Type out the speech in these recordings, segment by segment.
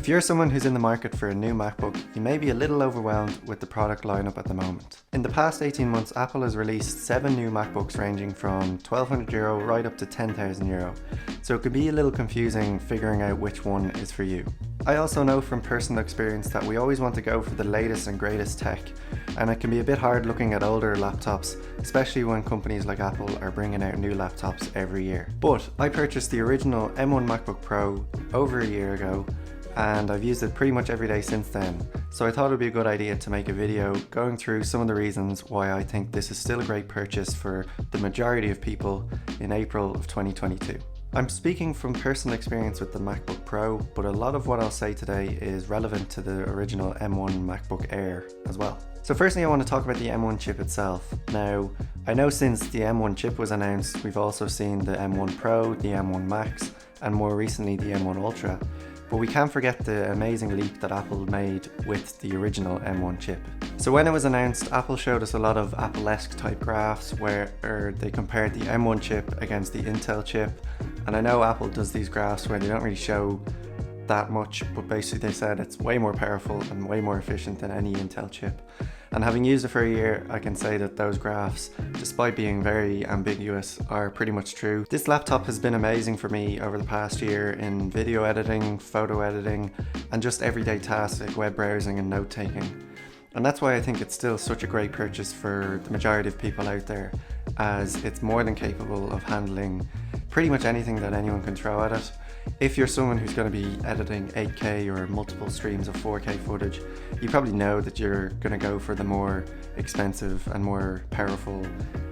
If you're someone who's in the market for a new MacBook, you may be a little overwhelmed with the product lineup at the moment. In the past 18 months, Apple has released 7 new MacBooks ranging from €1,200 right up to €10,000, so it can be a little confusing figuring out which one is for you. I also know from personal experience that we always want to go for the latest and greatest tech, and it can be a bit hard looking at older laptops, especially when companies like Apple are bringing out new laptops every year. But I purchased the original M1 MacBook Pro over a year ago, and I've used it pretty much every day since then, so I thought it would be a good idea to make a video going through some of the reasons why I think this is still a great purchase for the majority of people in April of 2022. I'm speaking from personal experience with the MacBook Pro, but a lot of what I'll say today is relevant to the original M1 MacBook Air as well. So firstly, I want to talk about the M1 chip itself. Now, I know since the M1 chip was announced, we've also seen the M1 Pro, the M1 Max, and more recently the M1 Ultra. But we can't forget the amazing leap that Apple made with the original M1 chip. So when it was announced, Apple showed us a lot of Apple-esque type graphs where they compared the M1 chip against the Intel chip. And I know Apple does these graphs where they don't really show that much, but basically they said it's way more powerful and way more efficient than any Intel chip. And having used it for a year, I can say that those graphs, despite being very ambiguous, are pretty much true. This laptop has been amazing for me over the past year in video editing, photo editing, and just everyday tasks like web browsing and note taking. And that's why I think it's still such a great purchase for the majority of people out there, as it's more than capable of handling pretty much anything that anyone can throw at it. If you're someone who's going to be editing 8K or multiple streams of 4K footage, you probably know that you're going to go for the more expensive and more powerful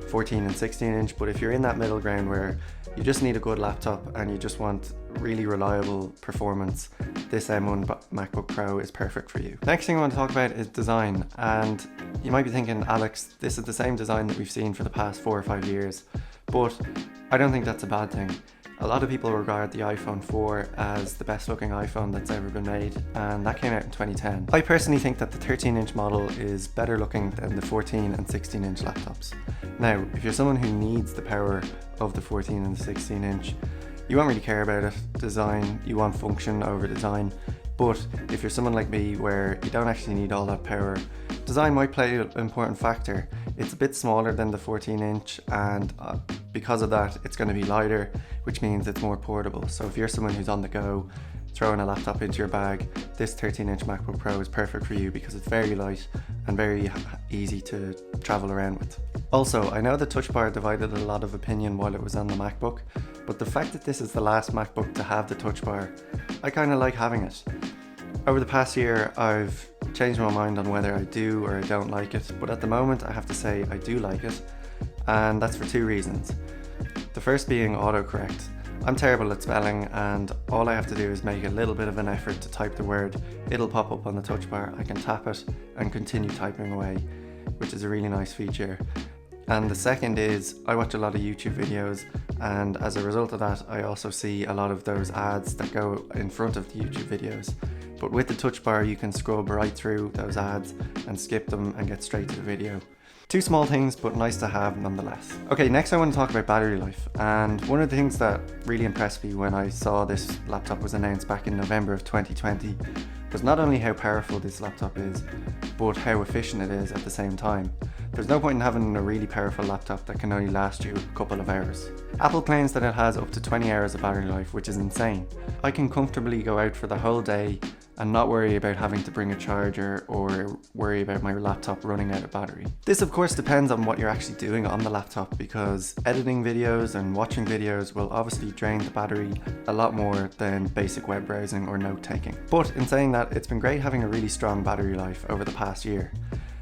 14 and 16 inch, but if you're in that middle ground where you just need a good laptop and you just want really reliable performance, this M1 MacBook Pro is perfect for you. Next thing I want to talk about is design, and you might be thinking, Alex, this is the same design that we've seen for the past 4 or 5 years, but I don't think that's a bad thing. A lot of people regard the iPhone 4 as the best looking iPhone that's ever been made, and that came out in 2010. I personally think that the 13-inch model is better looking than the 14 and 16-inch laptops. Now, if you're someone who needs the power of the 14 and the 16-inch, you won't really care about it, design, you want function over design. But if you're someone like me where you don't actually need all that power, design might play an important factor. It's a bit smaller than the 14-inch, and because of that it's going to be lighter, which means it's more portable. So if you're someone who's on the go, throwing a laptop into your bag, this 13-inch MacBook Pro is perfect for you because it's very light and very easy to travel around with. Also, I know the touch bar divided a lot of opinion while it was on the MacBook, but the fact that this is the last MacBook to have the touch bar, I kind of like having it. Over the past year, I've changed my mind on whether I do or I don't like it, but at the moment I have to say I do like it, and that's for 2 reasons. The first being autocorrect. I'm terrible at spelling, and all I have to do is make a little bit of an effort to type the word. It'll pop up on the touch bar, I can tap it and continue typing away, which is a really nice feature. And the second is, I watch a lot of YouTube videos, and as a result of that I also see a lot of those ads that go in front of the YouTube videos. But with the touch bar you can scrub right through those ads and skip them and get straight to the video. 2 small things, but nice to have nonetheless. Okay, next I want to talk about battery life, and one of the things that really impressed me when I saw this laptop was announced back in November of 2020 was not only how powerful this laptop is, but how efficient it is at the same time. There's no point in having a really powerful laptop that can only last you a couple of hours. Apple claims that it has up to 20 hours of battery life, which is insane. I can comfortably go out for the whole day and not worry about having to bring a charger or worry about my laptop running out of battery. This of course depends on what you're actually doing on the laptop, because editing videos and watching videos will obviously drain the battery a lot more than basic web browsing or note taking. But in saying that, it's been great having a really strong battery life over the past year.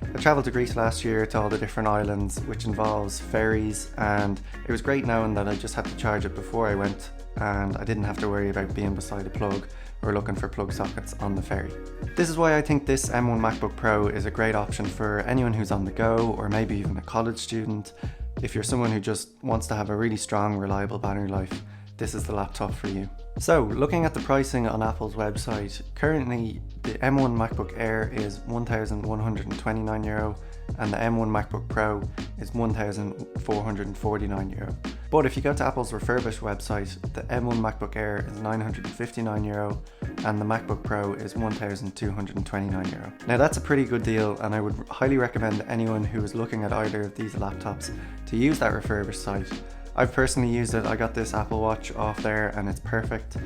I travelled to Greece last year to all the different islands, which involves ferries, and it was great knowing that I just had to charge it before I went, and I didn't have to worry about being beside a plug or looking for plug sockets on the ferry. This is why I think this M1 MacBook Pro is a great option for anyone who's on the go, or maybe even a college student. If you're someone who just wants to have a really strong, reliable battery life, this is the laptop for you. So, looking at the pricing on Apple's website, currently the M1 MacBook Air is €1,129 and the M1 MacBook Pro is €1,449. But if you go to Apple's refurbished website, the M1 MacBook Air is €959 and the MacBook Pro is €1,229. Now that's a pretty good deal, and I would highly recommend anyone who is looking at either of these laptops to use that refurbished site. I've personally used it. I got this Apple Watch off there and it's perfect.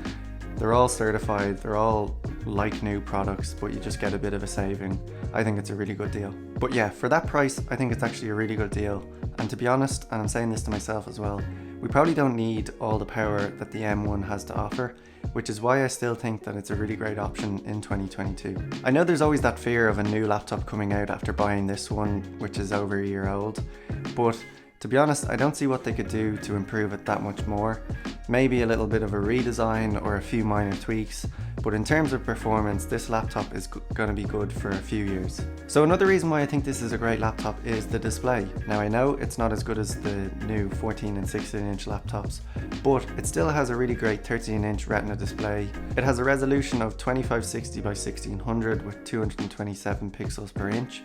They're all certified, they're all like new products, but you just get a bit of a saving. I think it's a really good deal. But yeah, for that price, I think it's actually a really good deal. And to be honest, and I'm saying this to myself as well, we probably don't need all the power that the M1 has to offer, which is why I still think that it's a really great option in 2022. I know there's always that fear of a new laptop coming out after buying this one, which is over a year old, but to be honest, I don't see what they could do to improve it that much more. Maybe a little bit of a redesign or a few minor tweaks, but in terms of performance, this laptop is going to be good for a few years. So another reason why I think this is a great laptop is the display. Now I know it's not as good as the new 14 and 16-inch laptops, but it still has a really great 13-inch Retina display. It has a resolution of 2560 by 1600 with 227 pixels per inch.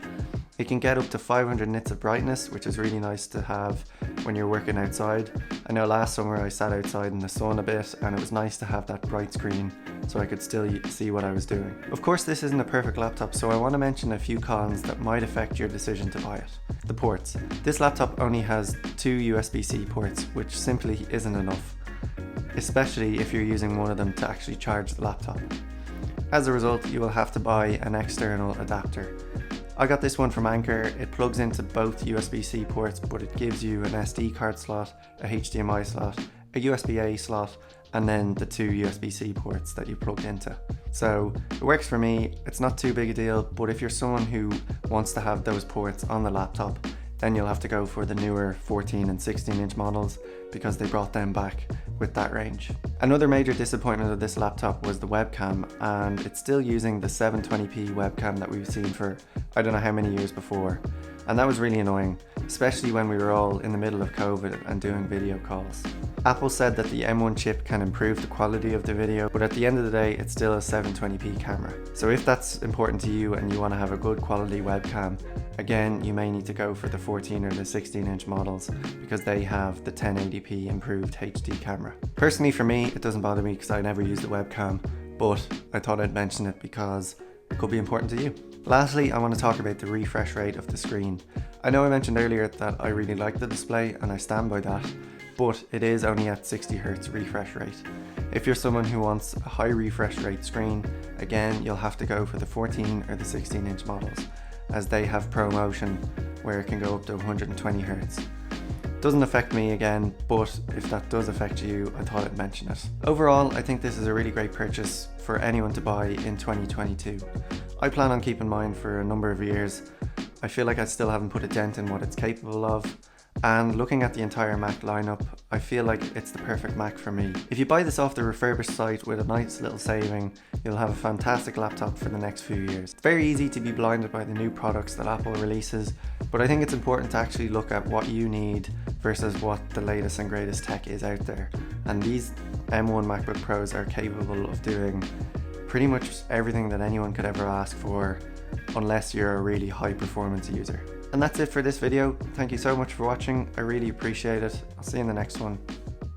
It can get up to 500 nits of brightness, which is really nice to have when you're working outside. I know last summer I sat outside in the sun a bit and it was nice to have that bright screen so I could still see what I was doing. Of course, this isn't a perfect laptop, so I want to mention a few cons that might affect your decision to buy it. The ports. This laptop only has 2 USB-C ports, which simply isn't enough, especially if you're using one of them to actually charge the laptop. As a result, you will have to buy an external adapter. I got this one from Anker. It plugs into both USB-C ports, but it gives you an SD card slot, a HDMI slot, a USB-A slot, and then the 2 USB-C ports that you plugged into. So it works for me. It's not too big a deal, but if you're someone who wants to have those ports on the laptop, then you'll have to go for the newer 14 and 16-inch models because they brought them back with that range. Another major disappointment of this laptop was the webcam, and it's still using the 720p webcam that we've seen for I don't know how many years before, and that was really annoying, especially when we were all in the middle of COVID and doing video calls. Apple said that the M1 chip can improve the quality of the video, but at the end of the day it's still a 720p camera. So if that's important to you and you want to have a good quality webcam, again you may need to go for the 14 or the 16-inch models because they have the 1080p improved HD camera. Personally for me it doesn't bother me because I never use the webcam, but I thought I'd mention it because it could be important to you. Lastly, I want to talk about the refresh rate of the screen. I know I mentioned earlier that I really like the display and I stand by that, but it is only at 60Hz refresh rate. If you're someone who wants a high refresh rate screen, again you'll have to go for the 14 or the 16-inch models, as they have ProMotion where it can go up to 120Hz. Doesn't affect me again, but if that does affect you, I thought I'd mention it. Overall, I think this is a really great purchase for anyone to buy in 2022. I plan on keeping mine for a number of years. I feel like I still haven't put a dent in what it's capable of, and looking at the entire Mac lineup, I feel like it's the perfect Mac for me. If you buy this off the refurbished site with a nice little saving, you'll have a fantastic laptop for the next few years. It's very easy to be blinded by the new products that Apple releases, but I think it's important to actually look at what you need versus what the latest and greatest tech is out there. And these M1 MacBook Pros are capable of doing pretty much everything that anyone could ever ask for, unless you're a really high performance user. And that's it for this video. Thank you so much for watching. I really appreciate it. I'll see you in the next one.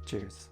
Cheers.